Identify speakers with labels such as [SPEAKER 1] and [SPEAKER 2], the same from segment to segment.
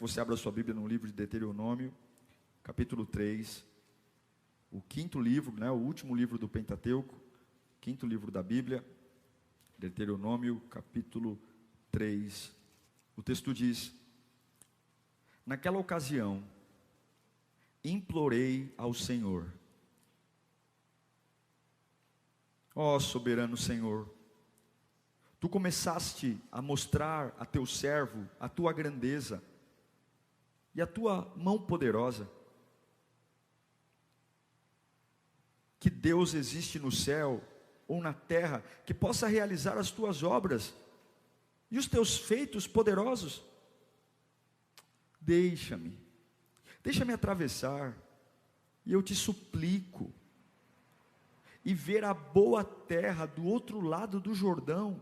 [SPEAKER 1] você abra sua Bíblia no livro de Deuteronômio, capítulo 3, o quinto livro, o último livro do Pentateuco, quinto livro da Bíblia, Deuteronômio, capítulo 3. O texto diz: naquela ocasião, implorei ao Senhor. Ó soberano Senhor, Tu começaste a mostrar a Teu servo a Tua grandeza e a Tua mão poderosa. Que Deus existe no céu ou na terra que possa realizar as Tuas obras e os Teus feitos poderosos? Deixa-me atravessar, e eu te suplico, e ver a boa terra do outro lado do Jordão,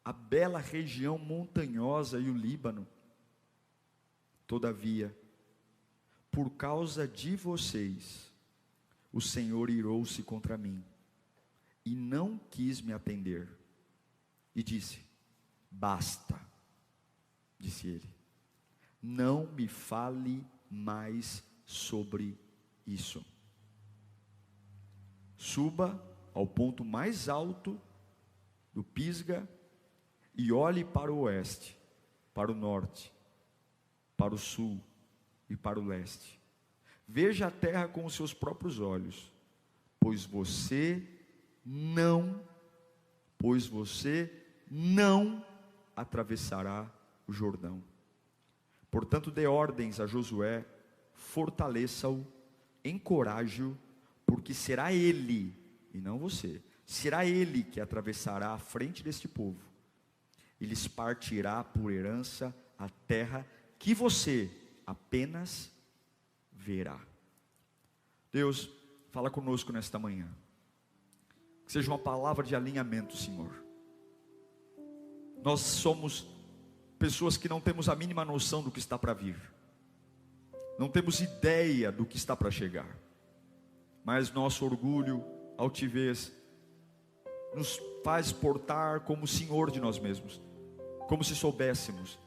[SPEAKER 1] a bela região montanhosa e o Líbano. Todavia, por causa de vocês, o Senhor irou-se contra mim, e não quis me atender, e disse: basta, disse ele, não me fale mais sobre isso. Suba ao ponto mais alto do Pisga e olhe para o oeste, para o norte, para o sul e para o leste. Veja a terra com os seus próprios olhos, pois você não atravessará o Jordão. Portanto, dê ordens a Josué, fortaleça-o, encoraje-o, porque será ele, e não você, será ele que atravessará a frente deste povo, e lhes partirá por herança a terra que você apenas verá. Deus, fala conosco nesta manhã, que seja uma palavra de alinhamento, Senhor. Nós somos pessoas que não temos a mínima noção do que está para vir, não temos ideia do que está para chegar, mas nosso orgulho, altivez, nos faz portar como senhor de nós mesmos, como se soubéssemos,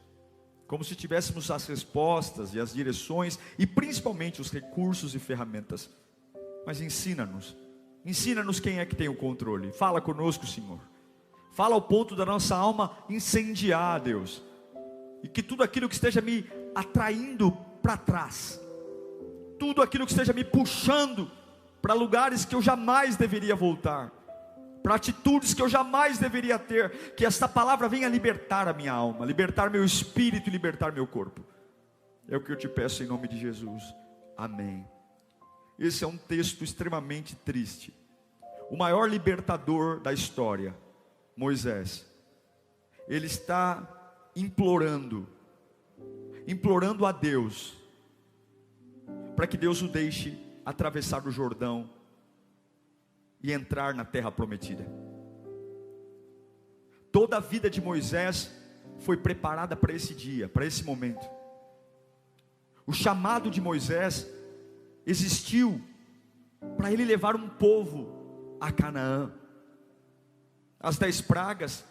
[SPEAKER 1] como se tivéssemos as respostas e as direções, e principalmente os recursos e ferramentas. Mas ensina-nos quem é que tem o controle. Fala conosco, Senhor. Fala ao ponto da nossa alma incendiar, Deus, e que tudo aquilo que esteja me atraindo para trás, tudo aquilo que esteja me puxando para lugares que eu jamais deveria voltar, para atitudes que eu jamais deveria ter, que esta palavra venha libertar a minha alma, libertar meu espírito e libertar meu corpo. É o que eu te peço em nome de Jesus, amém. Esse é um texto extremamente triste. O maior libertador da história, Moisés, ele está implorando a Deus, para que Deus o deixe atravessar o Jordão e entrar na terra prometida. Toda a vida de Moisés foi preparada para esse dia, para esse momento. O chamado de Moisés existiu para ele levar um povo a Canaã. As 10 pragas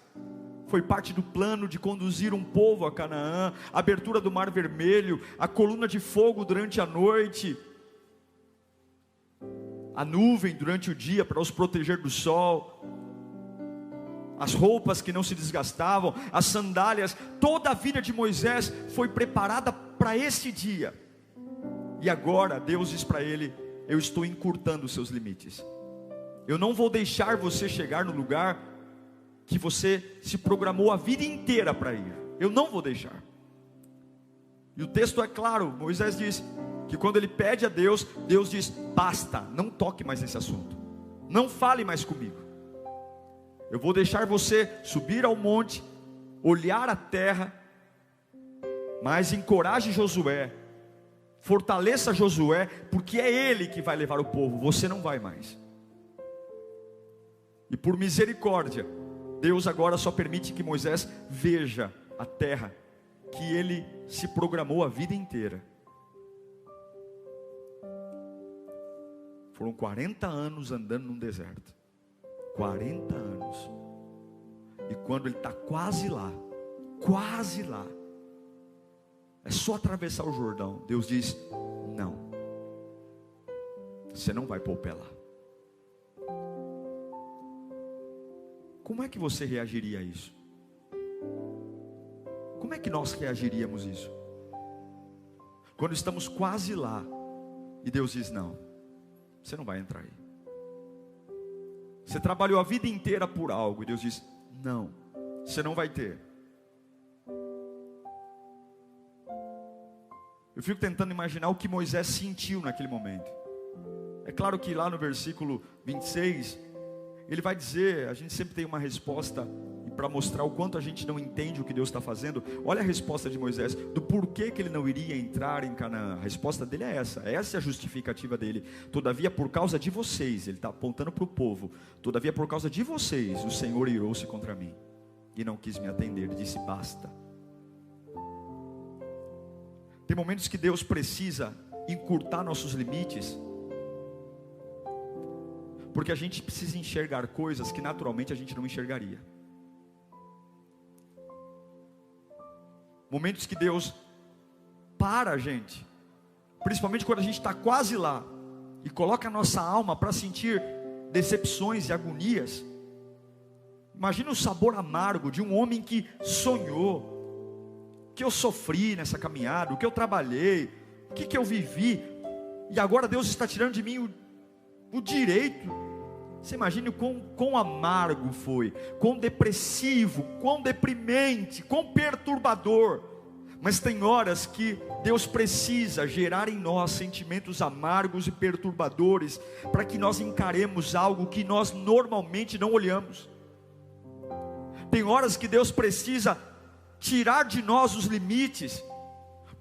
[SPEAKER 1] foi parte do plano de conduzir um povo a Canaã. A abertura do Mar Vermelho, a coluna de fogo durante a noite, a nuvem durante o dia para os proteger do sol, as roupas que não se desgastavam, as sandálias. Toda a vida de Moisés foi preparada para esse dia. E agora Deus diz para ele: eu estou encurtando os seus limites. Eu não vou deixar você chegar no lugar que você se programou a vida inteira para ir. Eu não vou deixar. E o texto é claro. Moisés diz que quando ele pede a Deus, Deus diz: basta, não toque mais nesse assunto, não fale mais comigo. Eu vou deixar você subir ao monte, olhar a terra, mas encoraje Josué, fortaleça Josué, porque é ele que vai levar o povo, você não vai mais. E por misericórdia, Deus agora só permite que Moisés veja a terra que ele se programou a vida inteira. Foram 40 anos andando num deserto. 40 anos. E quando ele está quase lá, é só atravessar o Jordão. Deus diz: não, você não vai pôr o pé lá. Como é que você reagiria a isso? Como é que nós reagiríamos a isso? Quando estamos quase lá e Deus diz: não, você não vai entrar aí. Você trabalhou a vida inteira por algo e Deus diz: não, você não vai ter. Eu fico tentando imaginar o que Moisés sentiu naquele momento. É claro que lá no versículo 26, ele vai dizer, a gente sempre tem uma resposta, e para mostrar o quanto a gente não entende o que Deus está fazendo, olha a resposta de Moisés, do porquê que ele não iria entrar em Canaã. A resposta dele é essa é a justificativa dele. Todavia por causa de vocês, ele está apontando para o povo, todavia por causa de vocês, o Senhor irou-se contra mim, e não quis me atender. Ele disse: basta. Tem momentos que Deus precisa encurtar nossos limites, porque a gente precisa enxergar coisas que naturalmente a gente não enxergaria. Momentos que Deus para a gente, principalmente quando a gente está quase lá, e coloca a nossa alma para sentir decepções e agonias. Imagina o sabor amargo de um homem que sonhou, que eu sofri nessa caminhada, o que eu trabalhei, o que eu vivi, e agora Deus está tirando de mim o direito. Você imagine o quão amargo foi, quão depressivo, quão deprimente, quão perturbador. Mas tem horas que Deus precisa gerar em nós sentimentos amargos e perturbadores, para que nós encaremos algo que nós normalmente não olhamos. Tem horas que Deus precisa tirar de nós os limites,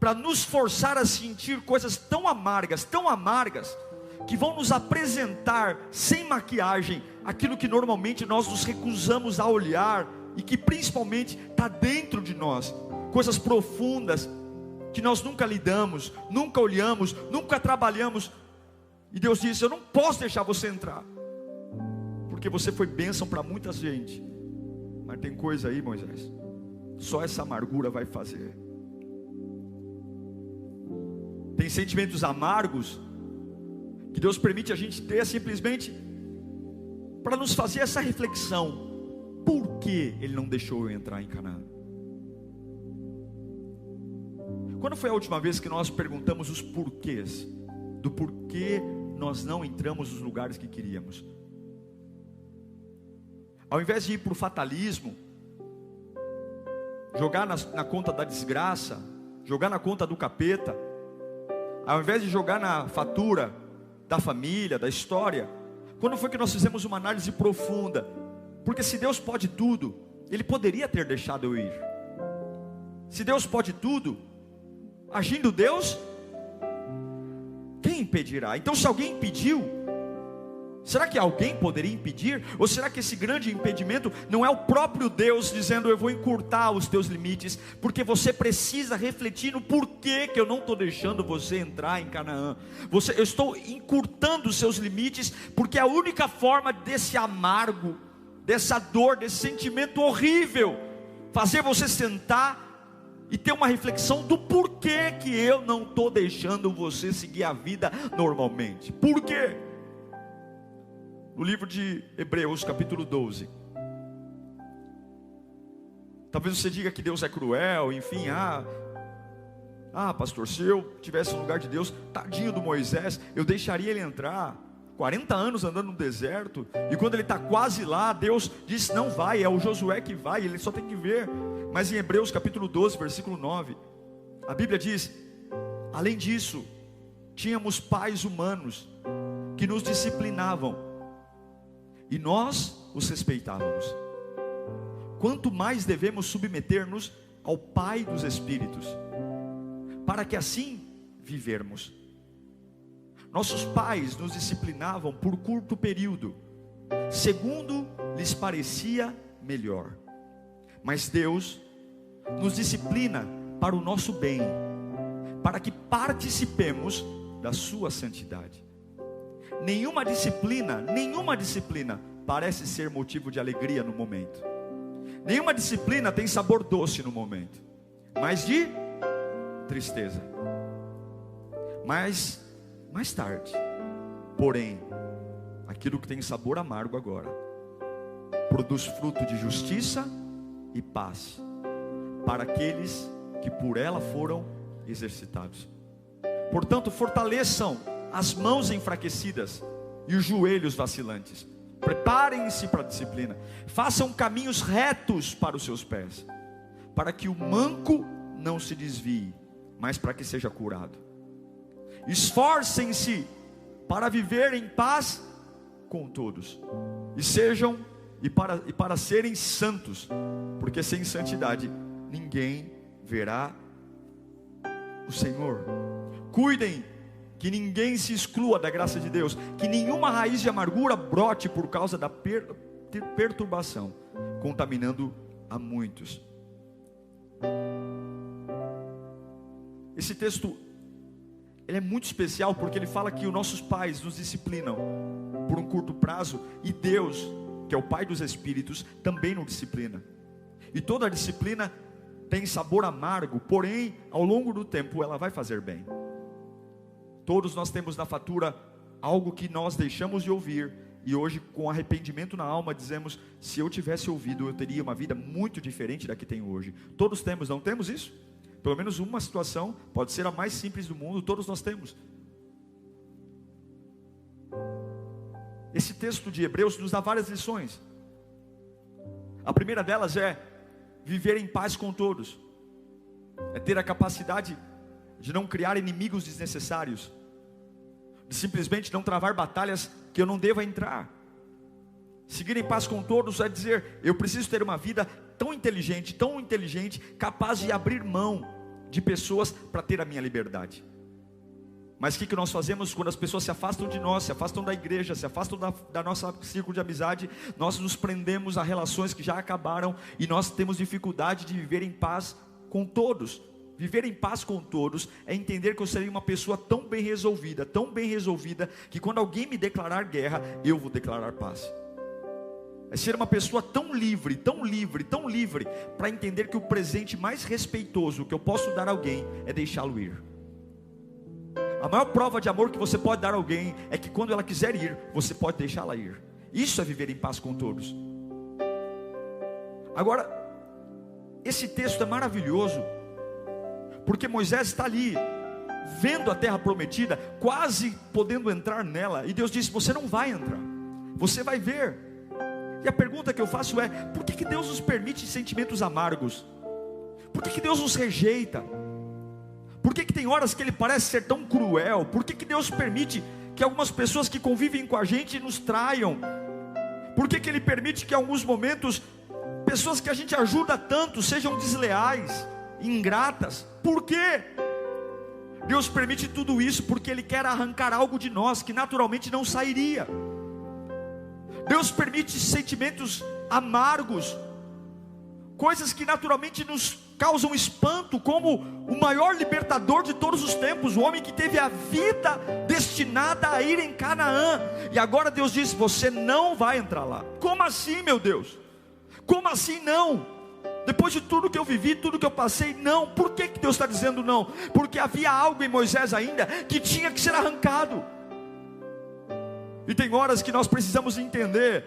[SPEAKER 1] para nos forçar a sentir coisas tão amargas, que vão nos apresentar sem maquiagem aquilo que normalmente nós nos recusamos a olhar, e que principalmente está dentro de nós, coisas profundas que nós nunca lidamos, nunca olhamos, nunca trabalhamos. E Deus diz: eu não posso deixar você entrar, porque você foi bênção para muita gente, mas tem coisa aí, Moisés, só essa amargura vai fazer. Tem sentimentos amargos que Deus permite a gente ter simplesmente para nos fazer essa reflexão: por que Ele não deixou eu entrar em Canaã? Quando foi a última vez que nós perguntamos os porquês do porquê nós não entramos nos lugares que queríamos? Ao invés de ir para o fatalismo, jogar na conta da desgraça, jogar na conta do capeta, ao invés de jogar na fatura da família, da história, quando foi que nós fizemos uma análise profunda? Porque se Deus pode tudo, Ele poderia ter deixado eu ir. Se Deus pode tudo, agindo Deus, quem impedirá? Então, se alguém impediu, será que alguém poderia impedir? Ou será que esse grande impedimento não é o próprio Deus dizendo: eu vou encurtar os teus limites, porque você precisa refletir no porquê que eu não estou deixando você entrar em Canaã. Eu estou encurtando os seus limites, porque a única forma desse amargo, dessa dor, desse sentimento horrível, fazer você sentar e ter uma reflexão do porquê que eu não estou deixando você seguir a vida normalmente. Por quê? No livro de Hebreus, capítulo 12. Talvez você diga que Deus é cruel, enfim, pastor, se eu tivesse no lugar de Deus, tadinho do Moisés, eu deixaria ele entrar. 40 anos andando no deserto, e quando ele está quase lá, Deus disse: não vai, é o Josué que vai, ele só tem que ver. Mas em Hebreus capítulo 12, versículo 9, a Bíblia diz: além disso, tínhamos pais humanos que nos disciplinavam, e nós os respeitávamos. Quanto mais devemos submeter-nos ao Pai dos Espíritos, para que assim vivermos. Nossos pais nos disciplinavam por curto período, segundo lhes parecia melhor. Mas Deus nos disciplina para o nosso bem, para que participemos da sua santidade. Nenhuma disciplina parece ser motivo de alegria no momento. Nenhuma disciplina tem sabor doce no momento, mas de tristeza. Mas, mais tarde, porém, aquilo que tem sabor amargo agora, produz fruto de justiça e paz, para aqueles que por ela foram exercitados. Portanto, fortaleçam as mãos enfraquecidas e os joelhos vacilantes. Preparem-se para a disciplina. Façam caminhos retos para os seus pés, para que o manco não se desvie, mas para que seja curado. Esforcem-se para viver em paz com todos, e para serem santos, porque sem santidade ninguém verá o Senhor. Cuidem que ninguém se exclua da graça de Deus, que nenhuma raiz de amargura brote por causa da perturbação, contaminando a muitos. Esse texto, ele é muito especial, porque ele fala que os nossos pais nos disciplinam por um curto prazo, e Deus, que é o Pai dos Espíritos, também nos disciplina. E toda disciplina tem sabor amargo, porém, ao longo do tempo, ela vai fazer bem. Todos nós temos na fatura algo que nós deixamos de ouvir, e hoje, com arrependimento na alma, dizemos: se eu tivesse ouvido, eu teria uma vida muito diferente da que tenho hoje. Todos temos, não temos isso? Pelo menos uma situação, pode ser a mais simples do mundo, todos nós temos. Esse texto de Hebreus nos dá várias lições. A primeira delas é viver em paz com todos, é ter a capacidade de não criar inimigos desnecessários, de simplesmente não travar batalhas que eu não deva entrar. Seguir em paz com todos é dizer: eu preciso ter uma vida tão inteligente, capaz de abrir mão de pessoas para ter a minha liberdade. Mas o que nós fazemos quando as pessoas se afastam de nós, se afastam da igreja, se afastam da nossa círculo de amizade? Nós nos prendemos a relações que já acabaram, e nós temos dificuldade de viver em paz com todos. Viver em paz com todos é entender que eu serei uma pessoa tão bem resolvida, que quando alguém me declarar guerra, eu vou declarar paz. É ser uma pessoa tão livre, para entender que o presente mais respeitoso que eu posso dar a alguém é deixá-lo ir. A maior prova de amor que você pode dar a alguém é que quando ela quiser ir, você pode deixá-la ir. Isso é viver em paz com todos. Agora, esse texto é maravilhoso, porque Moisés está ali, vendo a terra prometida, quase podendo entrar nela, e Deus disse: você não vai entrar, você vai ver. E a pergunta que eu faço é: por que Deus nos permite sentimentos amargos? Por que Deus nos rejeita? Por que tem horas que Ele parece ser tão cruel? Por que Deus permite que algumas pessoas que convivem com a gente nos traiam? Por que Ele permite que em alguns momentos pessoas que a gente ajuda tanto sejam desleais, ingratas? Por quê? Deus permite tudo isso porque Ele quer arrancar algo de nós que naturalmente não sairia. Deus permite sentimentos amargos, coisas que naturalmente nos causam espanto, como o maior libertador de todos os tempos, o homem que teve a vida destinada a ir em Canaã, e agora Deus diz: você não vai entrar lá. Como assim, meu Deus? Como assim não? Depois de tudo que eu vivi, tudo que eu passei, não. Por que Deus está dizendo não? Porque havia algo em Moisés ainda que tinha que ser arrancado. E tem horas que nós precisamos entender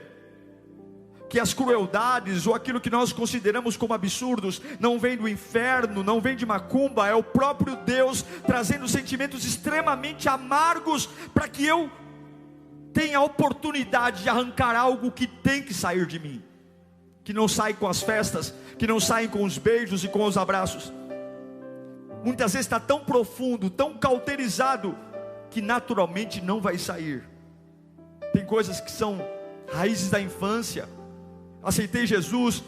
[SPEAKER 1] que as crueldades, ou aquilo que nós consideramos como absurdos, não vem do inferno, não vem de macumba, é o próprio Deus trazendo sentimentos extremamente amargos, para que eu tenha a oportunidade de arrancar algo que tem que sair de mim, que não sai com as festas, que não sai com os beijos e com os abraços. Muitas vezes está tão profundo, tão cauterizado, que naturalmente não vai sair. Tem coisas que são raízes da infância. Aceitei Jesus,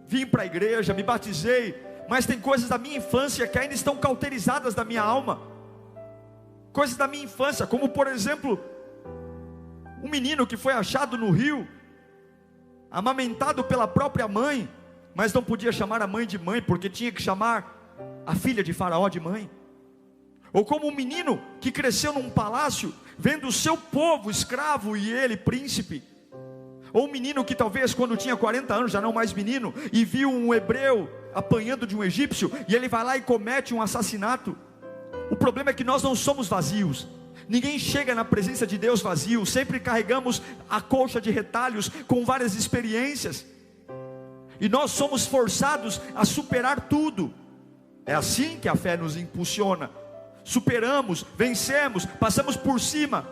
[SPEAKER 1] vim para a igreja, me batizei, mas tem coisas da minha infância que ainda estão cauterizadas da minha alma. Coisas da minha infância, como por exemplo, um menino que foi achado no rio, amamentado pela própria mãe, mas não podia chamar a mãe de mãe, porque tinha que chamar a filha de Faraó de mãe. Ou como um menino que cresceu num palácio, vendo o seu povo escravo e ele príncipe. Ou um menino que talvez quando tinha 40 anos, já não mais menino, e viu um hebreu apanhando de um egípcio, e ele vai lá e comete um assassinato. O problema é que nós não somos vazios. Ninguém chega na presença de Deus vazio. Sempre carregamos a colcha de retalhos com várias experiências, e nós somos forçados a superar tudo. É assim que a fé nos impulsiona. Superamos, vencemos, passamos por cima.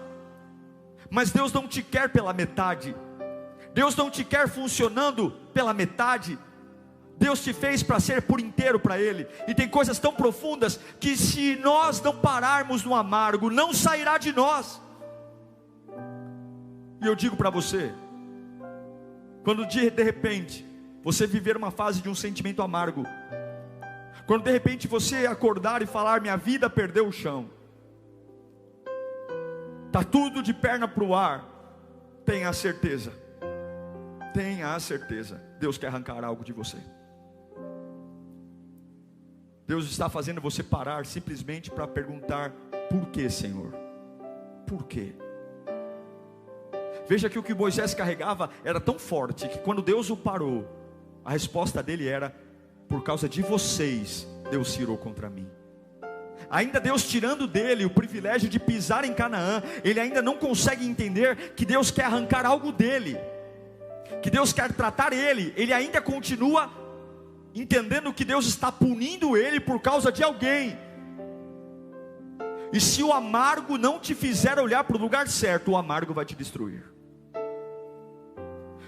[SPEAKER 1] Mas Deus não te quer pela metade. Deus não te quer funcionando pela metade. Deus te fez para ser por inteiro para Ele. E tem coisas tão profundas que se nós não pararmos no amargo, não sairá de nós. E eu digo para você, quando de repente você viver uma fase de um sentimento amargo, quando de repente você acordar e falar: minha vida perdeu o chão, está tudo de perna para o ar, tenha a certeza, Deus quer arrancar algo de você. Deus está fazendo você parar simplesmente para perguntar: por que, Senhor? Por quê? Veja que o que Moisés carregava era tão forte, que quando Deus o parou, a resposta dele era: por causa de vocês, Deus se irou contra mim. Ainda Deus tirando dele o privilégio de pisar em Canaã, ele ainda não consegue entender que Deus quer arrancar algo dele, que Deus quer tratar ele. Ele ainda continua entendendo que Deus está punindo ele por causa de alguém. E se o amargo não te fizer olhar para o lugar certo, o amargo vai te destruir.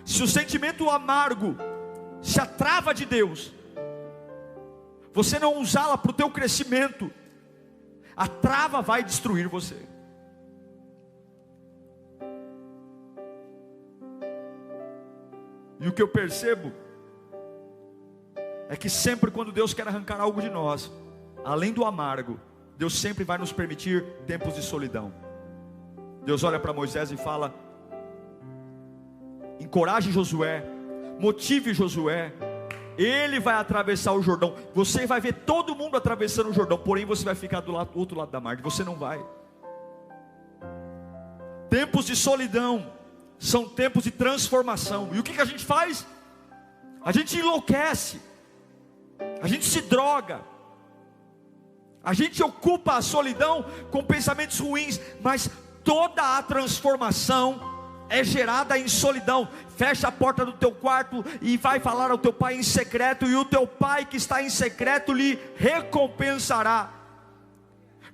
[SPEAKER 1] Se o sentimento amargo se a trava de Deus, você não usá-la para o teu crescimento, a trava vai destruir você. E o que eu percebo é que sempre quando Deus quer arrancar algo de nós, além do amargo, Deus sempre vai nos permitir tempos de solidão. Deus olha para Moisés e fala: encoraje Josué, motive Josué, ele vai atravessar o Jordão. Você vai ver todo mundo atravessando o Jordão, porém você vai ficar do outro lado da margem, você não vai. Tempos de solidão são tempos de transformação. E o que a gente faz? A gente enlouquece, a gente se droga, a gente ocupa a solidão com pensamentos ruins. Mas toda a transformação é gerada em solidão. Fecha a porta do teu quarto e vai falar ao teu pai em secreto, e o teu pai que está em secreto lhe recompensará.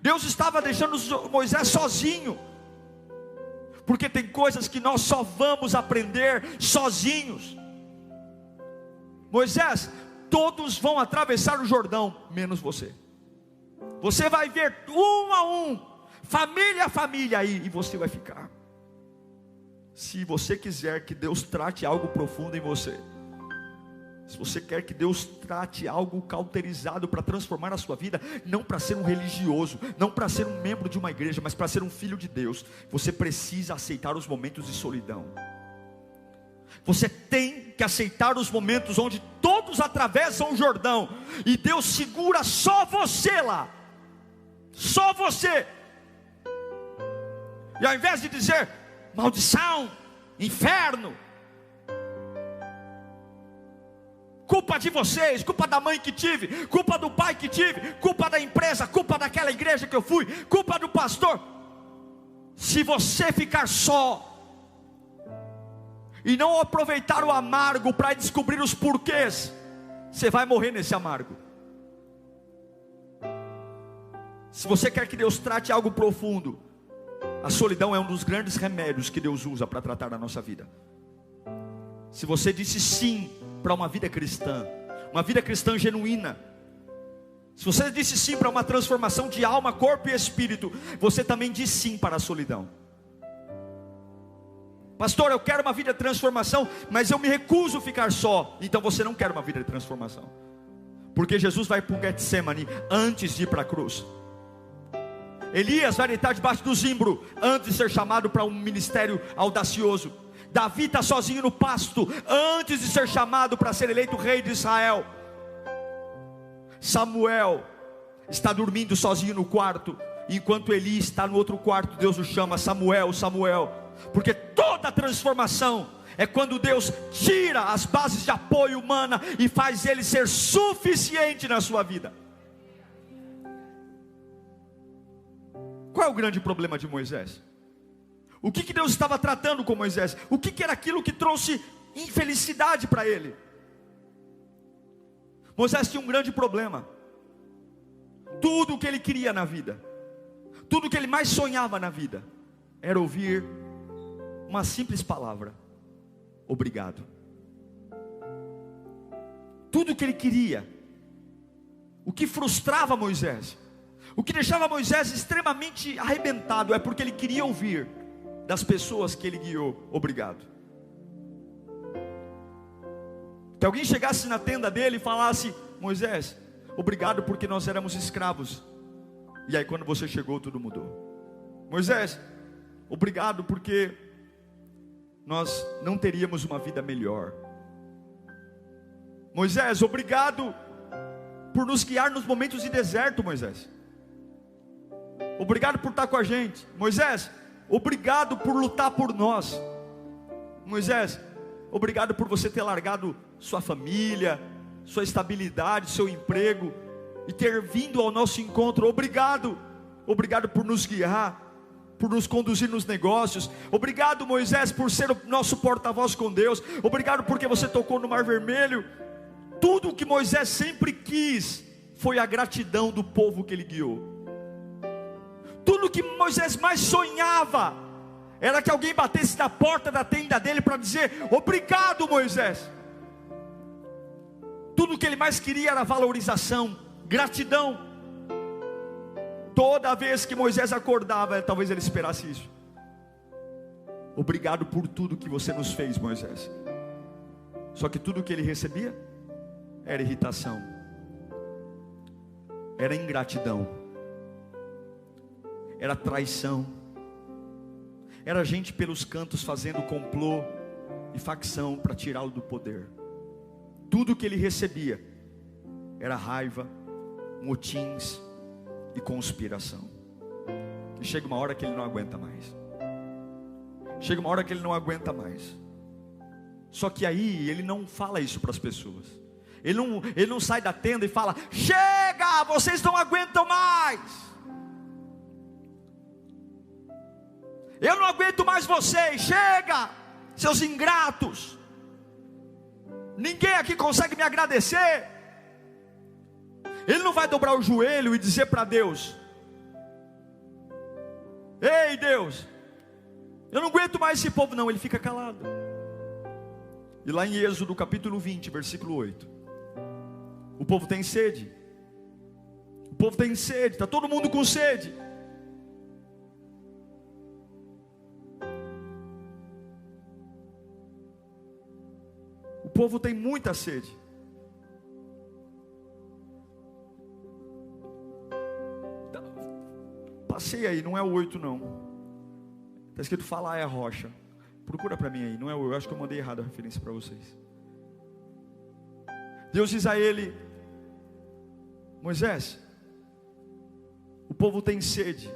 [SPEAKER 1] Deus estava deixando Moisés sozinho, porque tem coisas que nós só vamos aprender sozinhos. Moisés, todos vão atravessar o Jordão, menos você. Você vai ver um a um, família a família aí, e você vai ficar. Se você quiser que Deus trate algo profundo em você, se você quer que Deus trate algo cauterizado para transformar a sua vida, não para ser um religioso, não para ser um membro de uma igreja, mas para ser um filho de Deus, você precisa aceitar os momentos de solidão. Você tem que aceitar os momentos onde todos atravessam o Jordão e Deus segura só você lá, só você. E ao invés de dizer maldição, inferno, culpa de vocês, culpa da mãe que tive, culpa do pai que tive, culpa da empresa, culpa daquela igreja que eu fui, culpa do pastor. Se você ficar só e não aproveitar o amargo para descobrir os porquês, você vai morrer nesse amargo. Se você quer que Deus trate algo profundo, a solidão é um dos grandes remédios que Deus usa para tratar a nossa vida. Se você disse sim para uma vida cristã genuína, se você disse sim para uma transformação de alma, corpo e espírito, você também diz sim para a solidão. Pastor, eu quero uma vida de transformação, mas eu me recuso a ficar só. Então você não quer uma vida de transformação, porque Jesus vai para o Getsemane antes de ir para a cruz. Elias vai deitar debaixo do zimbro antes de ser chamado para um ministério audacioso. Davi está sozinho no pasto antes de ser chamado para ser eleito rei de Israel. Samuel está dormindo sozinho no quarto, enquanto Eli está no outro quarto. Deus o chama: Samuel, Samuel. Porque toda transformação é quando Deus tira as bases de apoio humana e faz ele ser suficiente na sua vida. Qual é o grande problema de Moisés? O que Deus estava tratando com Moisés? O que era aquilo que trouxe infelicidade para ele? Moisés tinha um grande problema. Tudo o que ele queria na vida, tudo o que ele mais sonhava na vida, era ouvir uma simples palavra: obrigado. Tudo o que ele queria, o que frustrava Moisés, o que deixava Moisés extremamente arrebentado, é porque ele queria ouvir das pessoas que ele guiou: obrigado. Que alguém chegasse na tenda dele e falasse: Moisés, obrigado porque nós éramos escravos, e aí quando você chegou tudo mudou. Moisés, obrigado porque nós não teríamos uma vida melhor. Moisés, obrigado por nos guiar nos momentos de deserto. Moisés, obrigado por estar com a gente. Moisés, obrigado por lutar por nós. Moisés, obrigado por você ter largado sua família, sua estabilidade, seu emprego, e ter vindo ao nosso encontro. Obrigado, obrigado por nos guiar, por nos conduzir nos negócios. Obrigado, Moisés, por ser o nosso porta-voz com Deus. Obrigado porque você tocou no Mar Vermelho. Tudo o que Moisés sempre quis foi a gratidão do povo que ele guiou. Tudo o que Moisés mais sonhava era que alguém batesse na porta da tenda dele para dizer: obrigado, Moisés. Tudo o que ele mais queria era valorização, gratidão. Toda vez que Moisés acordava, talvez ele esperasse isso: obrigado por tudo que você nos fez, Moisés. Só que tudo o que ele recebia era irritação, era ingratidão, era traição, era gente pelos cantos fazendo complô e facção para tirá-lo do poder. Tudo que ele recebia era raiva, motins e conspiração. E chega uma hora que ele não aguenta mais. Chega uma hora que ele não aguenta mais. Só que aí ele não fala isso para as pessoas. Ele não sai da tenda e fala: chega, vocês não aguentam mais. Eu não aguento mais vocês, chega, seus ingratos. Ninguém aqui consegue me agradecer. Ele não vai dobrar o joelho e dizer para Deus: ei Deus, eu não aguento mais esse povo. Não, ele fica calado. E lá em Êxodo capítulo 20, versículo 8, o povo tem sede. O povo tem sede, está todo mundo com sede. O povo tem muita sede. Passei aí, não é o 8 não. Está escrito falar é a rocha. Procura para mim aí, não é o 8. Eu acho que eu mandei errado a referência para vocês. Deus diz a ele: Moisés, o povo tem sede.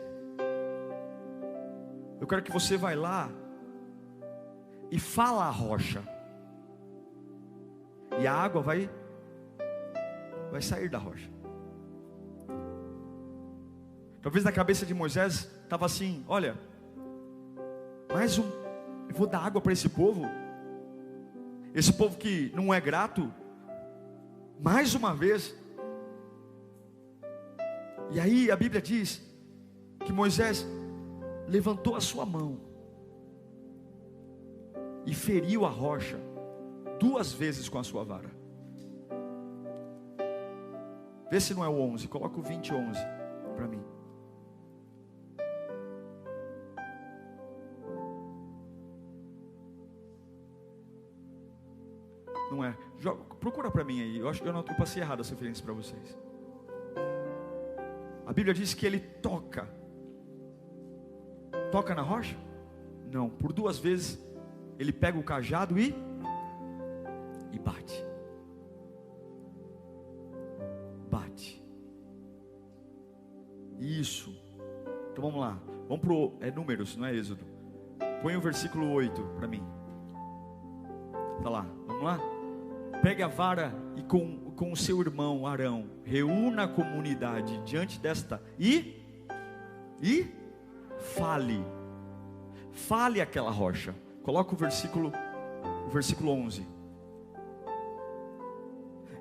[SPEAKER 1] Eu quero que você vá lá e fala a rocha, e a água vai sair da rocha. Talvez na cabeça de Moisés estava assim: olha, eu vou dar água para esse povo que não é grato, mais uma vez. E aí a Bíblia diz que Moisés levantou a sua mão e feriu a rocha 2 vezes com a sua vara. Vê se não é o 11, coloca o 20 e 11 para mim. Não é? Procura para mim aí. Eu acho que eu passei errado essa referência para vocês. A Bíblia diz que ele toca na rocha? Não, por 2 vezes ele pega o cajado e bate. Isso. Então vamos lá. Vamos pro Números, não é Êxodo. Põe o versículo 8 para mim. Tá lá, vamos lá? Pegue a vara e com o seu irmão Arão, reúna a comunidade diante desta e fale aquela rocha. Coloca o versículo 11.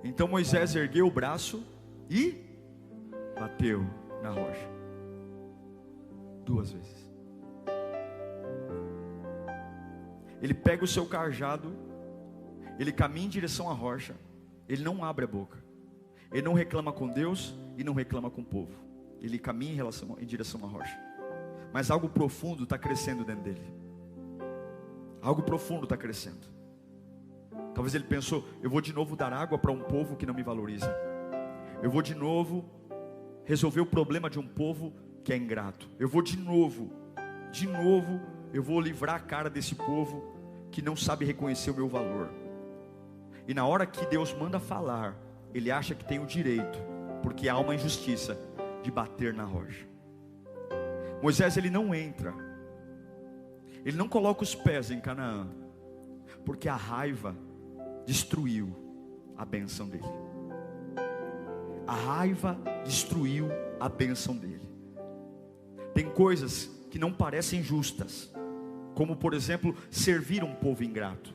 [SPEAKER 1] Então Moisés ergueu o braço e bateu na rocha 2 vezes. Ele pega o seu cajado, ele caminha em direção à rocha, ele não abre a boca, ele não reclama com Deus e não reclama com o povo, ele caminha em direção à rocha. Mas algo profundo está crescendo dentro dele. Algo profundo está crescendo. Talvez ele pensou: eu vou de novo dar água para um povo que não me valoriza. Eu vou de novo resolver o problema de um povo que é ingrato. Eu vou de novo, eu vou livrar a cara desse povo que não sabe reconhecer o meu valor. E na hora que Deus manda falar, ele acha que tem o direito, porque há uma injustiça, de bater na rocha. Moisés, ele não entra, ele não coloca os pés em Canaã, porque a raiva destruiu a bênção dele. A raiva destruiu a bênção dele. Tem coisas que não parecem justas, como por exemplo, servir um povo ingrato,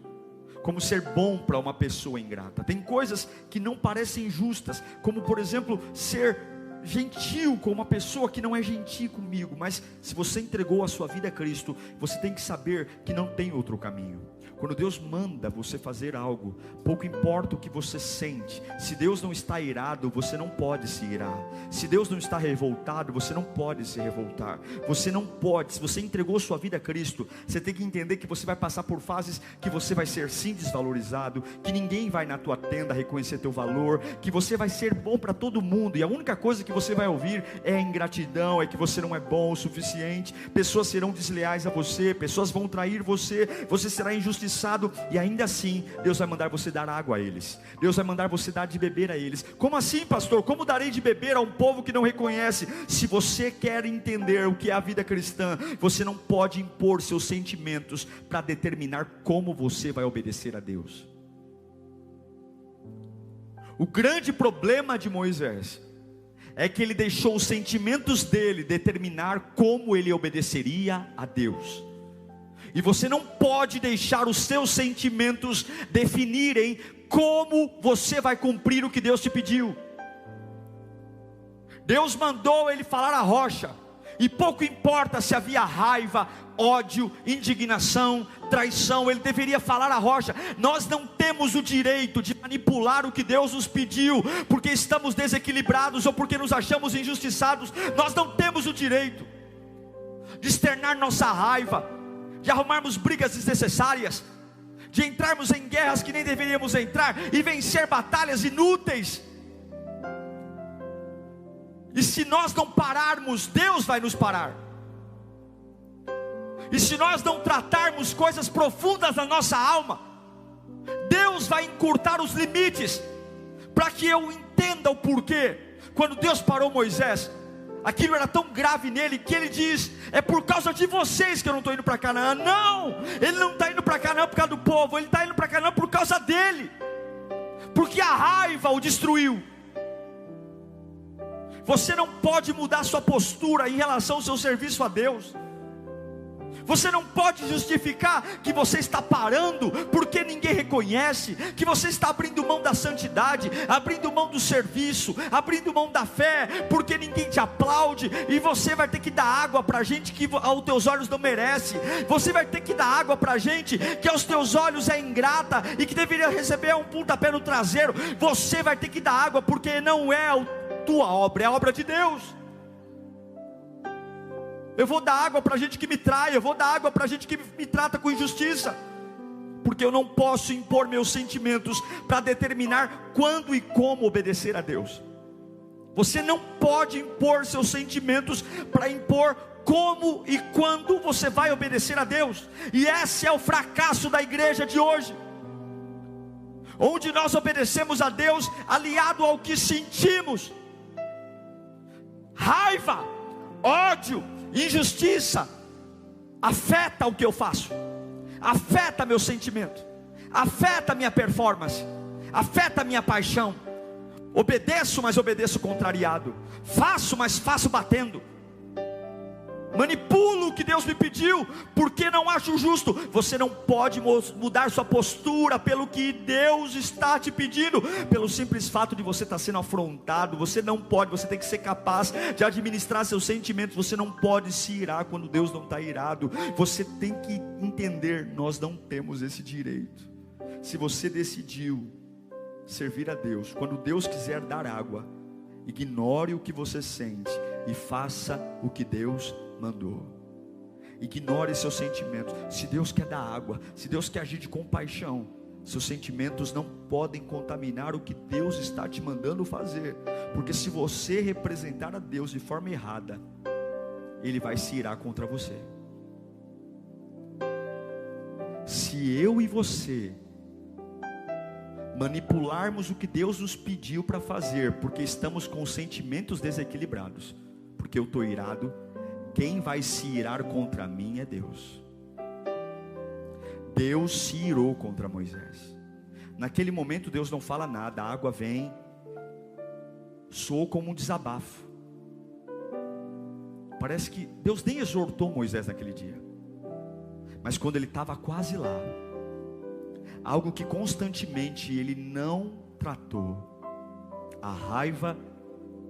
[SPEAKER 1] como ser bom para uma pessoa ingrata. Tem coisas que não parecem justas, como por exemplo, ser gentil com uma pessoa que não é gentil comigo. Mas se você entregou a sua vida a Cristo, você tem que saber que não tem outro caminho. Quando Deus manda você fazer algo, pouco importa o que você sente. Se Deus não está irado, você não pode se irar. Se Deus não está revoltado, você não pode se revoltar. Você não pode. Se você entregou sua vida a Cristo, você tem que entender que você vai passar por fases que você vai ser sim desvalorizado, que ninguém vai na tua tenda reconhecer teu valor, que você vai ser bom para todo mundo, e a única coisa que você vai ouvir é a ingratidão, é que você não é bom o suficiente. Pessoas serão desleais a você, pessoas vão trair você, você será injustiçado, e ainda assim Deus vai mandar você dar água a eles. Deus vai mandar você dar de beber a eles. Como assim, pastor? Como darei de beber a um povo que não reconhece? Se você quer entender o que é a vida cristã, você não pode impor seus sentimentos para determinar como você vai obedecer a Deus. O grande problema de Moisés é que ele deixou os sentimentos dele determinar como ele obedeceria a Deus. E você não pode deixar os seus sentimentos definirem como você vai cumprir o que Deus te pediu. Deus mandou ele falar à rocha, e pouco importa se havia raiva, ódio, indignação, traição, ele deveria falar à rocha. Nós não temos o direito de manipular o que Deus nos pediu, porque estamos desequilibrados ou porque nos achamos injustiçados. Nós não temos o direito de externar nossa raiva, de arrumarmos brigas desnecessárias, de entrarmos em guerras que nem deveríamos entrar, e vencer batalhas inúteis. E se nós não pararmos, Deus vai nos parar. E se nós não tratarmos coisas profundas da nossa alma, Deus vai encurtar os limites, para que eu entenda o porquê. Quando Deus parou Moisés, aquilo era tão grave nele, que ele diz: é por causa de vocês que eu não estou indo para Canaã. Não, ele não está indo para Canaã por causa do povo, ele está indo para Canaã por causa dele, porque a raiva o destruiu. Você não pode mudar sua postura em relação ao seu serviço a Deus. Você não pode justificar que você está parando porque ninguém reconhece, que você está abrindo mão da santidade, abrindo mão do serviço, abrindo mão da fé, porque ninguém te aplaude. E você vai ter que dar água para gente que aos teus olhos não merece. Você vai ter que dar água para gente que aos teus olhos é ingrata e que deveria receber um pontapé no traseiro. Você vai ter que dar água, porque não é a tua obra, é a obra de Deus. Eu vou dar água para gente que me trai, eu vou dar água para gente que me trata com injustiça, porque eu não posso impor meus sentimentos para determinar quando e como obedecer a Deus. Você não pode impor seus sentimentos para impor como e quando você vai obedecer a Deus. E esse é o fracasso da igreja de hoje, onde nós obedecemos a Deus aliado ao que sentimos. Raiva, ódio, injustiça afeta o que eu faço, afeta meu sentimento, afeta a minha performance, afeta a minha paixão. Obedeço, mas obedeço contrariado. Faço, mas faço batendo. Manipulo o que Deus me pediu, porque não acho justo. Você não pode mudar sua postura pelo que Deus está te pedindo, pelo simples fato de você estar sendo afrontado. Você não pode, você tem que ser capaz de administrar seus sentimentos. Você não pode se irar quando Deus não está irado. Você tem que entender, nós não temos esse direito. Se você decidiu servir a Deus, quando Deus quiser dar água, ignore o que você sente e faça o que Deus mandou. Ignore seus sentimentos. Se Deus quer dar água, se Deus quer agir de compaixão, seus sentimentos não podem contaminar o que Deus está te mandando fazer, porque se você representar a Deus de forma errada, Ele vai se irar contra você. Se eu e você manipularmos o que Deus nos pediu para fazer, porque estamos com sentimentos desequilibrados, porque eu estou irado, quem vai se irar contra mim é Deus. Deus se irou contra Moisés. Naquele momento Deus não fala nada, a água vem, soou como um desabafo. Parece que Deus nem exortou Moisés naquele dia, mas quando ele estava quase lá, algo que constantemente ele não tratou, a raiva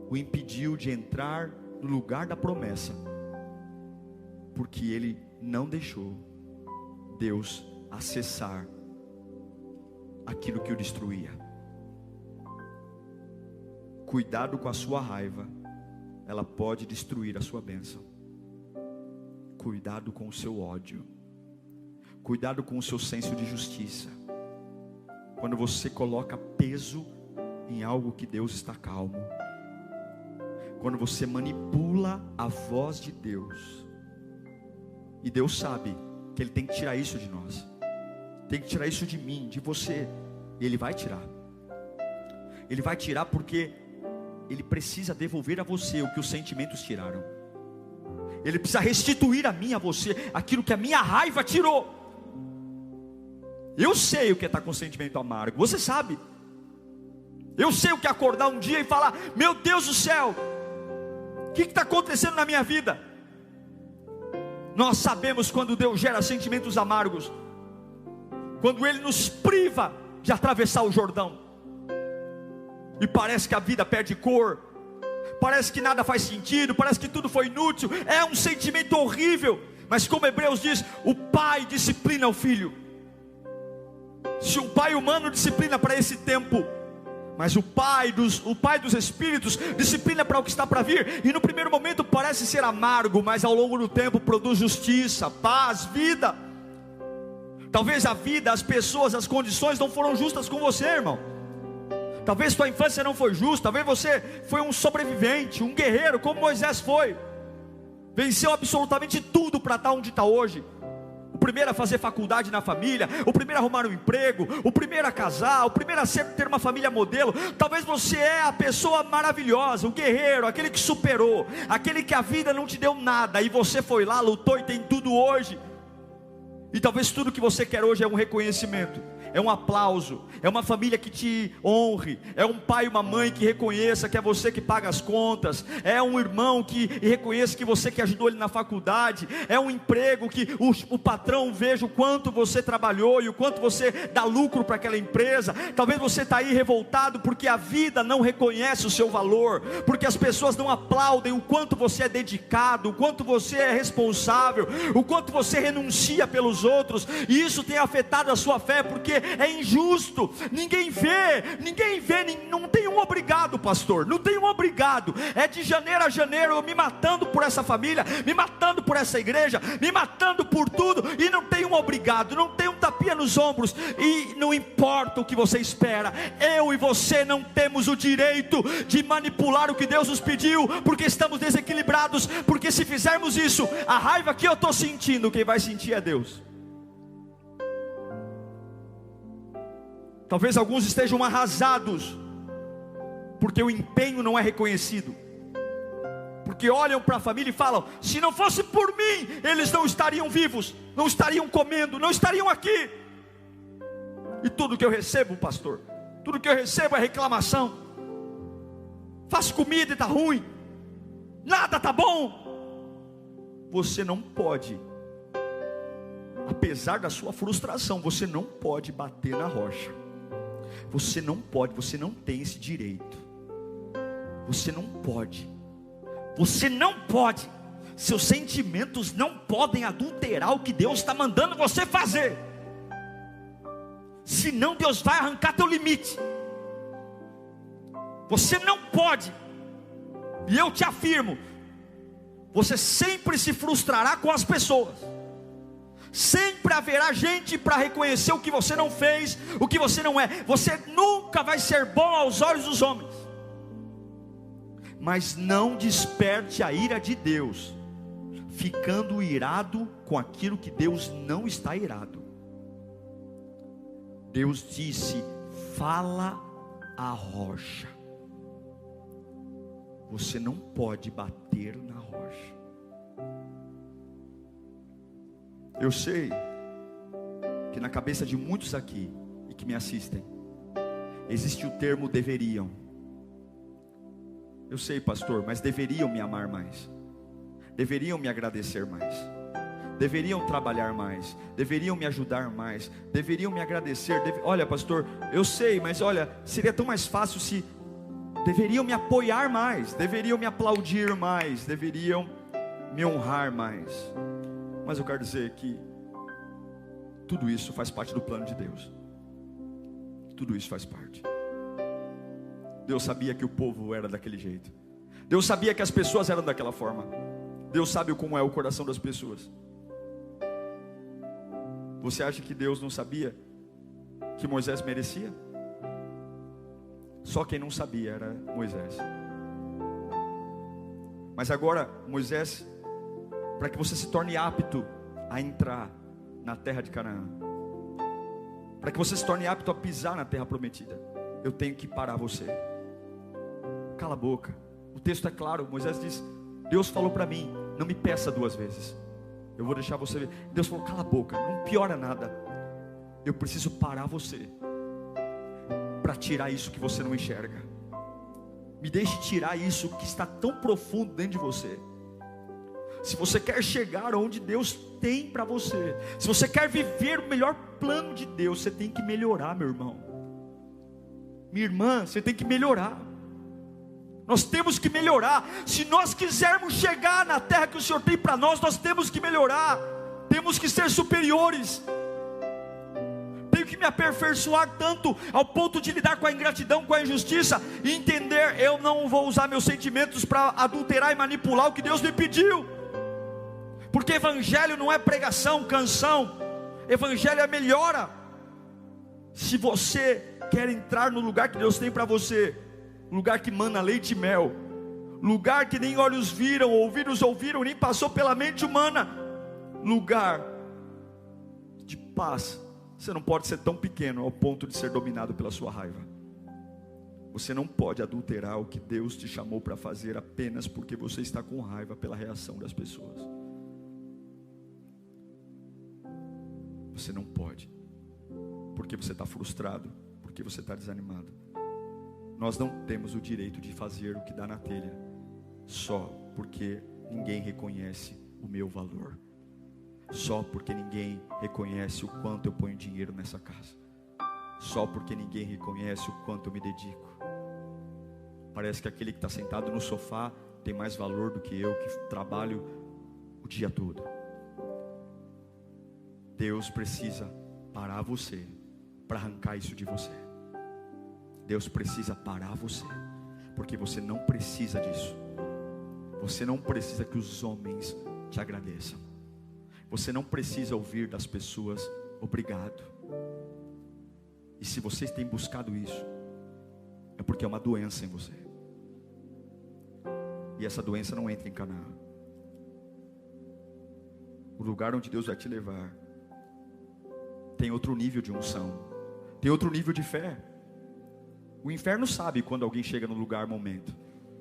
[SPEAKER 1] o impediu de entrar no lugar da promessa, porque ele não deixou Deus acessar aquilo que o destruía. Cuidado com a sua raiva, ela pode destruir a sua bênção. Cuidado com o seu ódio, cuidado com o seu senso de justiça. Quando você coloca peso em algo que Deus está calmo, quando você manipula a voz de Deus, e Deus sabe que Ele tem que tirar isso de nós, tem que tirar isso de mim, de você. Ele vai tirar. Ele vai tirar porque Ele precisa devolver a você o que os sentimentos tiraram. Ele precisa restituir a mim, a você, aquilo que a minha raiva tirou. Eu sei o que é estar com sentimento amargo, você sabe. Eu sei o que é acordar um dia e falar: meu Deus do céu, o que está acontecendo na minha vida? Nós sabemos quando Deus gera sentimentos amargos, quando Ele nos priva de atravessar o Jordão, e parece que a vida perde cor, parece que nada faz sentido, parece que tudo foi inútil, é um sentimento horrível. Mas como Hebreus diz, o pai disciplina o filho. Se um pai humano disciplina para esse tempo, mas o pai dos espíritos disciplina para o que está para vir. E no primeiro momento parece ser amargo, mas ao longo do tempo produz justiça, paz, vida. Talvez a vida, as pessoas, as condições não foram justas com você, irmão. Talvez tua infância não foi justa. Talvez você foi um sobrevivente, um guerreiro, como Moisés foi. Venceu absolutamente tudo para estar onde está hoje. O primeiro a fazer faculdade na família, o primeiro a arrumar um emprego, o primeiro a casar, o primeiro a ter uma família modelo. Talvez você é a pessoa maravilhosa, o guerreiro, aquele que superou, aquele que a vida não te deu nada, e você foi lá, lutou e tem tudo hoje. E talvez tudo que você quer hoje é um reconhecimento, é um aplauso, é uma família que te honre, é um pai e uma mãe que reconheça que é você que paga as contas, é um irmão que reconheça que você que ajudou ele na faculdade, é um emprego que o patrão veja o quanto você trabalhou e o quanto você dá lucro para aquela empresa. Talvez você está aí revoltado porque a vida não reconhece o seu valor, porque as pessoas não aplaudem o quanto você é dedicado, o quanto você é responsável, o quanto você renuncia pelos outros, e isso tem afetado a sua fé, porque é injusto. Ninguém vê, não tem um obrigado, pastor, não tem um obrigado. É de janeiro a janeiro eu me matando por essa família, me matando por essa igreja, me matando por tudo, e não tem um obrigado, não tem um tapinha nos ombros. E não importa o que você espera, eu e você não temos o direito de manipular o que Deus nos pediu, porque estamos desequilibrados. Porque se fizermos isso, a raiva que eu estou sentindo, quem vai sentir é Deus. Talvez alguns estejam arrasados, porque o empenho não é reconhecido, porque olham para a família e falam: se não fosse por mim, eles não estariam vivos, não estariam comendo, não estariam aqui. E tudo que eu recebo, pastor, tudo que eu recebo é reclamação. Faço comida e está ruim, nada está bom. Você não pode, apesar da sua frustração, você não pode bater na rocha. Você não pode, você não tem esse direito. Você não pode. Você não pode. Seus sentimentos não podem adulterar o que Deus está mandando você fazer. Senão Deus vai arrancar teu limite. Você não pode. E eu te afirmo, você sempre se frustrará com as pessoas. Sempre haverá gente para reconhecer o que você não fez, o que você não é. Você nunca vai ser bom aos olhos dos homens. Mas não desperte a ira de Deus, ficando irado com aquilo que Deus não está irado. Deus disse: fala a rocha. Você não pode bater na rocha. Eu sei que na cabeça de muitos aqui e que me assistem, existe o termo deveriam. Eu sei, pastor, mas deveriam me amar mais, deveriam me agradecer mais, deveriam trabalhar mais, deveriam me ajudar mais, deveriam me agradecer. Olha, pastor, eu sei, mas olha, seria tão mais fácil se deveriam me apoiar mais, deveriam me aplaudir mais, deveriam me honrar mais. Mas eu quero dizer que tudo isso faz parte do plano de Deus. Tudo isso faz parte. Deus sabia que o povo era daquele jeito. Deus sabia que as pessoas eram daquela forma. Deus sabe como é o coração das pessoas. Você acha que Deus não sabia que Moisés merecia? Só quem não sabia era Moisés. Mas agora, Moisés, para que você se torne apto a entrar na terra de Canaã, para que você se torne apto a pisar na terra prometida, eu tenho que parar você. Cala a boca. O texto é claro. Moisés diz: Deus falou para mim, não me peça 2 vezes, eu vou deixar você ver. Deus falou: cala a boca, não piora nada. Eu preciso parar você para tirar isso que você não enxerga. Me deixe tirar isso que está tão profundo dentro de você. Se você quer chegar onde Deus tem para você, se você quer viver o melhor plano de Deus, você tem que melhorar, meu irmão, minha irmã, você tem que melhorar. Nós temos que melhorar. Se nós quisermos chegar na terra que o Senhor tem para nós, nós temos que melhorar. Temos que ser superiores. Tenho que me aperfeiçoar tanto ao ponto de lidar com a ingratidão, com a injustiça, e entender: eu não vou usar meus sentimentos para adulterar e manipular o que Deus me pediu. Porque evangelho não é pregação, canção. Evangelho é melhora. Se você quer entrar no lugar que Deus tem para você, lugar que mana leite e mel, lugar que nem olhos viram, ouvidos ouviram, nem passou pela mente humana, lugar de paz, você não pode ser tão pequeno ao ponto de ser dominado pela sua raiva. Você não pode adulterar o que Deus te chamou para fazer apenas porque você está com raiva pela reação das pessoas. Você não pode, porque você está frustrado, porque você está desanimado. Nós não temos o direito de fazer o que dá na telha, só porque ninguém reconhece o meu valor, só porque ninguém reconhece o quanto eu ponho dinheiro nessa casa, só porque ninguém reconhece o quanto eu me dedico. Parece que aquele que está sentado no sofá tem mais valor do que eu, que trabalho o dia todo. Deus precisa parar você para arrancar isso de você. Deus precisa parar você, porque você não precisa disso. Você não precisa que os homens te agradeçam. Você não precisa ouvir das pessoas obrigado. E se vocês têm buscado isso, é porque é uma doença em você. E essa doença não entra em Canaã. O lugar onde Deus vai te levar tem outro nível de unção, tem outro nível de fé. O inferno sabe quando alguém chega no lugar, momento,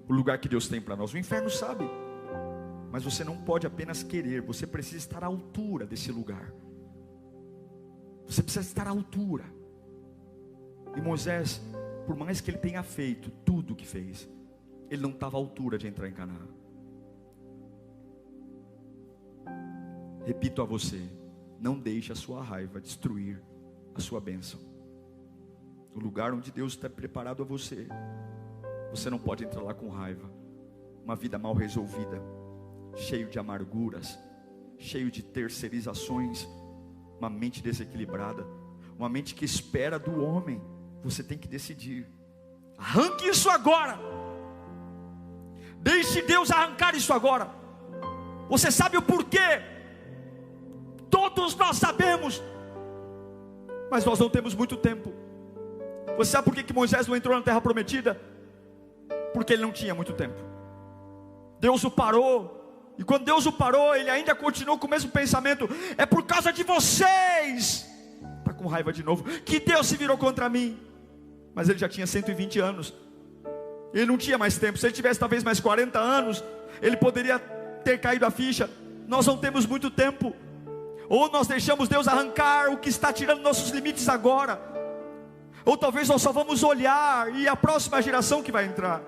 [SPEAKER 1] o lugar que Deus tem para nós. O inferno sabe. Mas você não pode apenas querer, você precisa estar à altura desse lugar. Você precisa estar à altura. E Moisés, por mais que ele tenha feito tudo o que fez, ele não estava à altura de entrar em Canaã. Repito a você, não deixe a sua raiva destruir a sua bênção. O lugar onde Deus está preparado a você, você não pode entrar lá com raiva. Uma vida mal resolvida, cheio de amarguras, cheio de terceirizações, uma mente desequilibrada, uma mente que espera do homem. Você tem que decidir. Arranque isso agora. Deixe Deus arrancar isso agora. Você sabe o porquê? Todos nós sabemos, mas nós não temos muito tempo. Você sabe por que Moisés não entrou na terra prometida? Porque ele não tinha muito tempo. Deus o parou, e quando Deus o parou, ele ainda continuou com o mesmo pensamento: é por causa de vocês. Está com raiva de novo, que Deus se virou contra mim. Mas ele já tinha 120 anos, ele não tinha mais tempo. Se ele tivesse talvez mais 40 anos, ele poderia ter caído a ficha. Nós não temos muito tempo. Ou nós deixamos Deus arrancar o que está tirando nossos limites agora, ou talvez nós só vamos olhar e a próxima geração que vai entrar.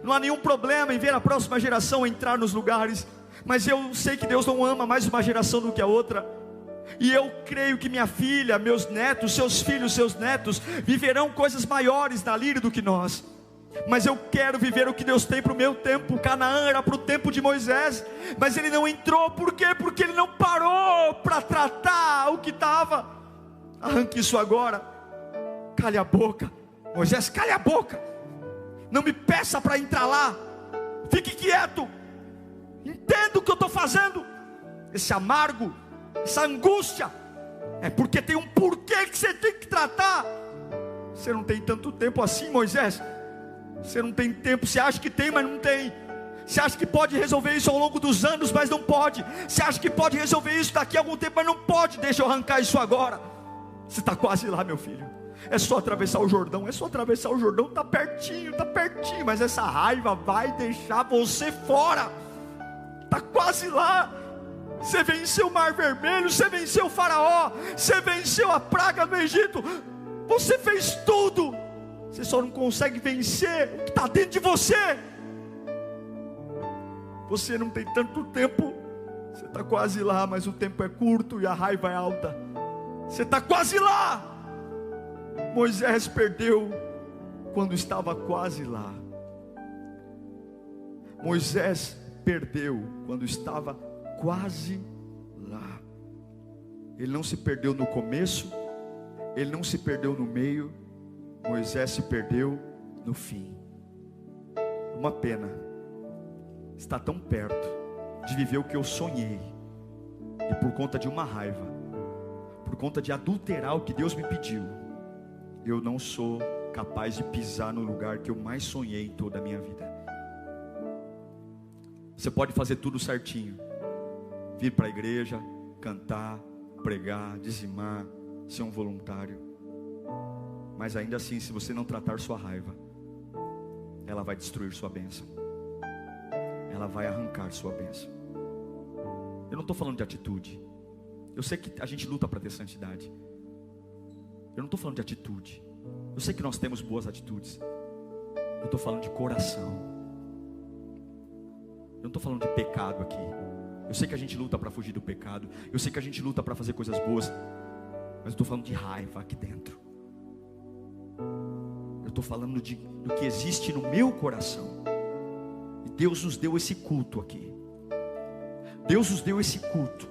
[SPEAKER 1] Não há nenhum problema em ver a próxima geração entrar nos lugares, mas eu sei que Deus não ama mais uma geração do que a outra. E eu creio que minha filha, meus netos, seus filhos, seus netos viverão coisas maiores na Lírio do que nós. Mas eu quero viver o que Deus tem para o meu tempo. Canaã era para o tempo de Moisés, mas ele não entrou. Por quê? Porque ele não parou para tratar o que estava. Arranque isso agora. Cale a boca, Moisés, cale a boca. Não me peça para entrar lá. Fique quieto. Entenda o que eu estou fazendo. Esse amargo, essa angústia, é porque tem um porquê que você tem que tratar. Você não tem tanto tempo assim, Moisés. Você não tem tempo. Você acha que tem, mas não tem. Você acha que pode resolver isso ao longo dos anos, mas não pode. Você acha que pode resolver isso daqui a algum tempo, mas não pode. Deixa eu arrancar isso agora. Você está quase lá, meu filho. É só atravessar o Jordão. É só atravessar o Jordão. Está pertinho, mas essa raiva vai deixar você fora. Está quase lá. Você venceu o Mar Vermelho, você venceu o Faraó, você venceu a praga no Egito. Você fez tudo. Você só não consegue vencer o que está dentro de você. Você não tem tanto tempo. Você está quase lá, mas o tempo é curto e a raiva é alta. Você está quase lá. Moisés perdeu quando estava quase lá. Moisés perdeu quando estava quase lá. Ele não se perdeu no começo, ele não se perdeu no meio. Moisés se perdeu no fim. Uma pena estar tão perto de viver o que eu sonhei, e por conta de uma raiva, por conta de adulterar o que Deus me pediu, eu não sou capaz de pisar no lugar que eu mais sonhei em toda a minha vida. Você pode fazer tudo certinho, vir para a igreja, cantar, pregar, dizimar, ser um voluntário, mas ainda assim, se você não tratar sua raiva, ela vai destruir sua bênção. Ela vai arrancar sua bênção. Eu não estou falando de atitude. Eu sei que a gente luta para ter santidade. Eu não estou falando de atitude. Eu sei que nós temos boas atitudes. Eu estou falando de coração. Eu não estou falando de pecado aqui. Eu sei que a gente luta para fugir do pecado. Eu sei que a gente luta para fazer coisas boas. Mas eu estou falando de raiva aqui dentro. Eu estou falando do que existe no meu coração. E Deus nos deu esse culto aqui. Deus nos deu esse culto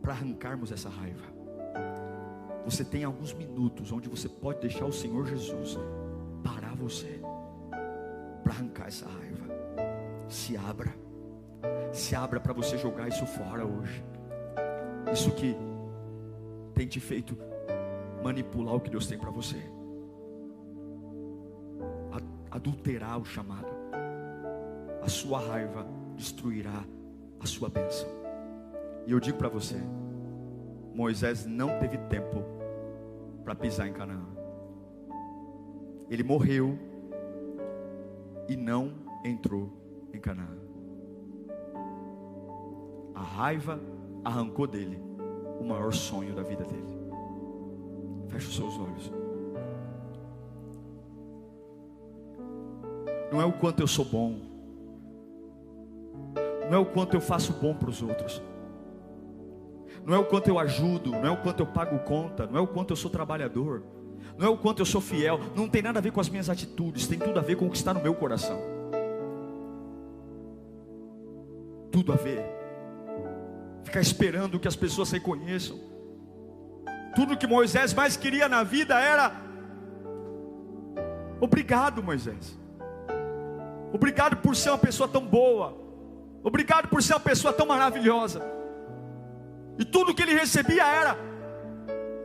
[SPEAKER 1] para arrancarmos essa raiva. Você tem alguns minutos onde você pode deixar o Senhor Jesus parar você para arrancar essa raiva. Se abra. Se abra para você jogar isso fora hoje. Isso que tem te feito manipular o que Deus tem para você. Adulterar o chamado. A sua raiva destruirá a sua bênção. E eu digo para você, Moisés não teve tempo para pisar em Canaã. Ele morreu e não entrou em Canaã. A raiva arrancou dele o maior sonho da vida dele. Feche os seus olhos. não é o quanto eu sou bom, não é o quanto eu faço bom para os outros, não é o quanto eu ajudo, não é o quanto eu pago conta, não é o quanto eu sou trabalhador, não é o quanto eu sou fiel. Não tem nada a ver com as minhas atitudes, tem tudo a ver com o que está no meu coração. Tudo a ver. Ficar esperando que as pessoas reconheçam. Tudo que Moisés mais queria na vida era: obrigado, Moisés, obrigado por ser uma pessoa tão boa, obrigado por ser uma pessoa tão maravilhosa. E tudo que ele recebia era: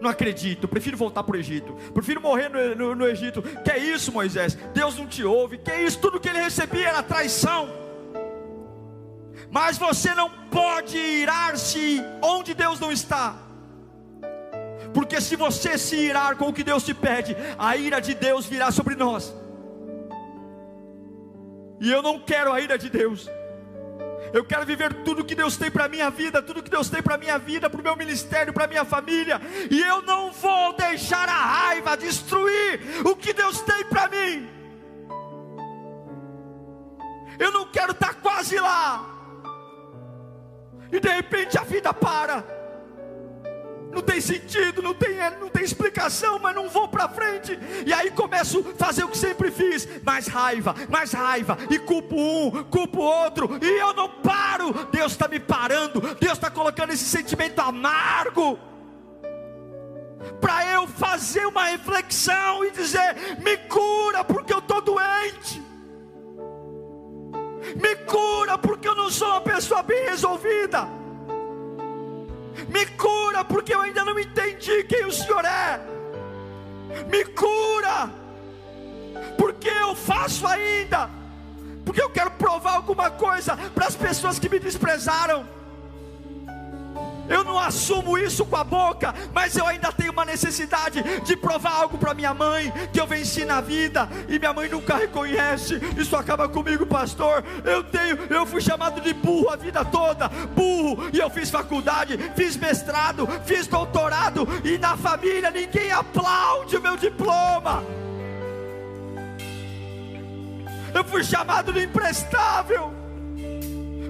[SPEAKER 1] não acredito, prefiro voltar para o Egito, prefiro morrer no Egito. Que é isso, Moisés? Deus não te ouve. Que é isso? Tudo que ele recebia era traição. Mas você não pode irar-se onde Deus não está, porque se você se irar com o que Deus te pede, a ira de Deus virá sobre nós. E eu não quero a ira de Deus. Eu quero viver tudo que Deus tem para a minha vida, tudo que Deus tem para a minha vida, para o meu ministério, para a minha família. E eu não vou deixar a raiva destruir o que Deus tem para mim. Eu não quero estar quase lá e de repente a vida para. Não tem sentido, não tem explicação, mas não vou para frente. E aí começo a fazer o que sempre fiz: mais raiva, e culpo um, culpo outro, e eu não paro. Deus está me parando, Deus está colocando esse sentimento amargo, para eu fazer uma reflexão e dizer: me cura porque eu estou doente, me cura porque eu não sou uma pessoa bem resolvida, me cura porque eu ainda não entendi quem o Senhor é, me cura porque eu faço ainda, porque eu quero provar alguma coisa para as pessoas que me desprezaram. Eu não assumo isso com a boca, mas eu ainda tenho uma necessidade de provar algo para minha mãe, que eu venci na vida, e minha mãe nunca reconhece. Isso acaba comigo, pastor. Eu fui chamado de burro a vida toda, burro, e eu fiz faculdade, fiz mestrado, fiz doutorado, e na família ninguém aplaude o meu diploma. Eu fui chamado de imprestável.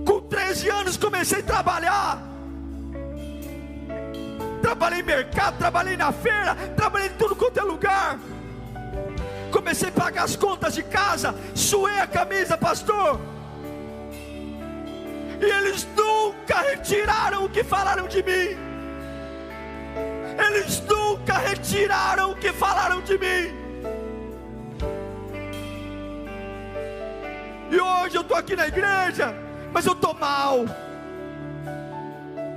[SPEAKER 1] Com 13 anos comecei a trabalhar. Trabalhei em mercado, trabalhei na feira, trabalhei em tudo quanto é lugar. Comecei a pagar as contas de casa, suei a camisa, pastor. E eles nunca retiraram o que falaram de mim. Eles nunca retiraram o que falaram de mim. E hoje eu estou aqui na igreja, mas eu estou mal.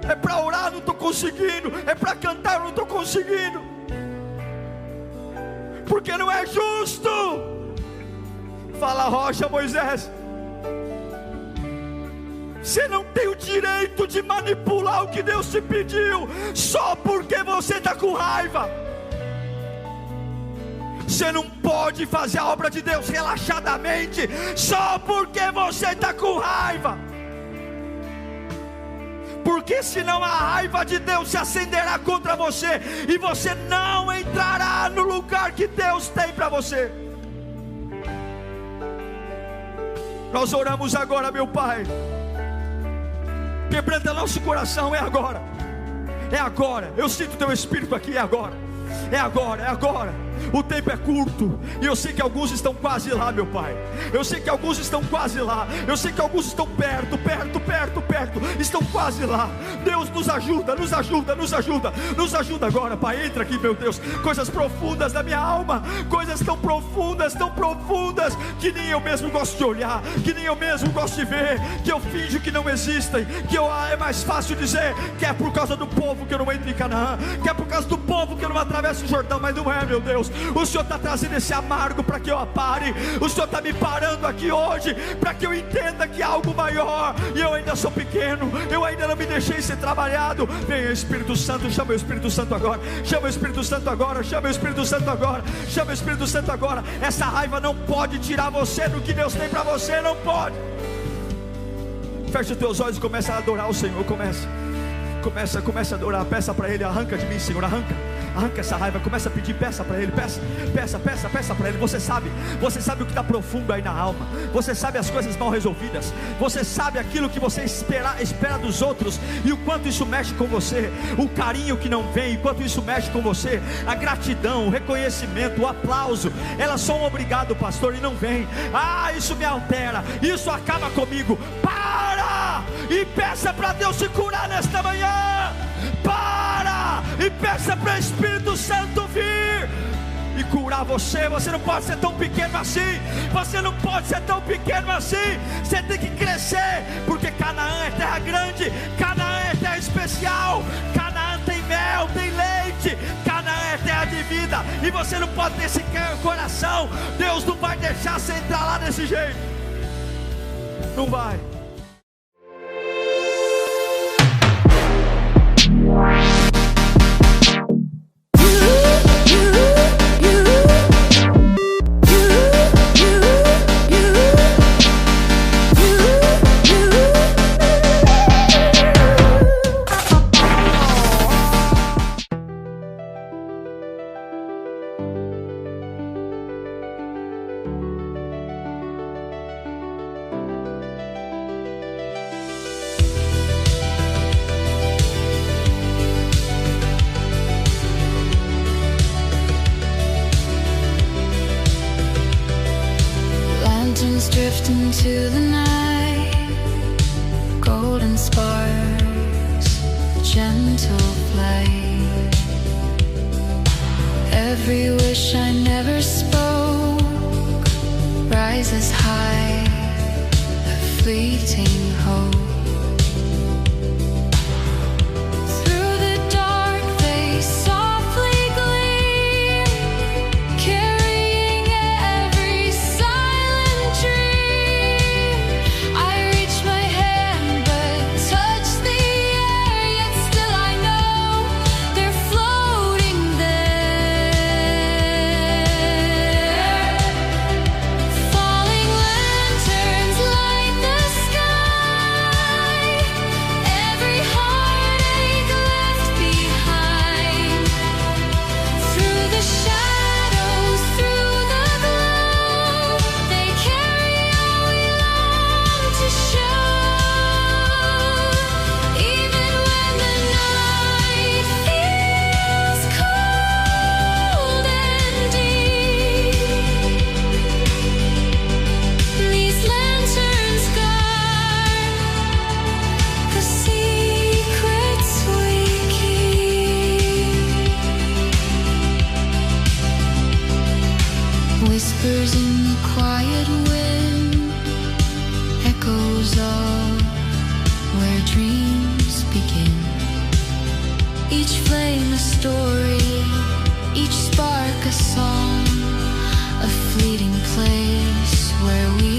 [SPEAKER 1] É para orar, não estou conseguindo. É para cantar, não estou conseguindo. Porque não é justo. Fala a rocha, Moisés. Você não tem o direito de manipular o que Deus te pediu, só porque você está com raiva. Você não pode fazer a obra de Deus relaxadamente, só porque você está com raiva. Porque senão a raiva de Deus se acenderá contra você, e você não entrará no lugar que Deus tem para você. Nós oramos agora, meu Pai. Quebranta nosso coração, é agora. É agora, eu sinto teu Espírito aqui, é agora. É agora, é agora. O tempo é curto, e eu sei que alguns estão quase lá, meu Pai. Eu sei que alguns estão quase lá. Eu sei que alguns estão perto, estão quase lá. Deus nos ajuda, nos ajuda, nos ajuda. Nos ajuda agora, Pai, entra aqui, meu Deus. Coisas profundas da minha alma, coisas tão profundas, que nem eu mesmo gosto de olhar, que nem eu mesmo gosto de ver, que eu finjo que não existem, que é mais fácil dizer que é por causa do povo que eu não entro em Canaã, que é por causa do povo que eu não atravesso o Jordão. Mas não é, meu Deus. O Senhor está trazendo esse amargo para que eu apare. O Senhor está me parando aqui hoje para que eu entenda que há algo maior, e eu ainda sou pequeno, eu ainda não me deixei ser trabalhado. Venha, Espírito Santo, chama o Espírito Santo agora. Chama o Espírito Santo agora. Chama o Espírito Santo agora. Chama o Espírito Santo agora. Essa raiva não pode tirar você do que Deus tem para você. Não pode. Feche os teus olhos e comece a adorar o Senhor. Começa a adorar, peça para Ele, arranca de mim, Senhor, arranca essa raiva, começa a pedir, peça para Ele, peça para Ele. Você sabe o que está profundo aí na alma, você sabe as coisas mal resolvidas, você sabe aquilo que você espera dos outros, e o quanto isso mexe com você, o carinho que não vem, enquanto isso mexe com você, a gratidão, o reconhecimento, o aplauso, elas são obrigado, pastor, e não vem. Isso me altera, isso acaba comigo. Para e peça para Deus se curar nesta manhã. Para e peça para o Espírito Santo vir e curar você. Você não pode ser tão pequeno assim. Você não pode ser tão pequeno assim. Você tem que crescer, porque Canaã é terra grande, Canaã é terra especial, Canaã tem mel, tem leite, Canaã é terra de vida. E você não pode ter esse coração. Deus não vai deixar você entrar lá desse jeito. Não vai.
[SPEAKER 2] Drift into the night, golden sparks, gentle flight. Every wish I never spoke rises high, a fleeting hope. Through the dark they softly gleam, carrying every silent dream. I reach my hand but touch the air, yet still I know they're floating there. Falling lanterns light the sky, every heartache left behind. Through the shadows, through the glow, they carry all we long to show. Even when the night feels cold and deep, these lanterns guard the secrets we keep. Whispers in the quiet wind, echoes of where dreams begin. Each flame a story, each spark a song, a fleeting place where we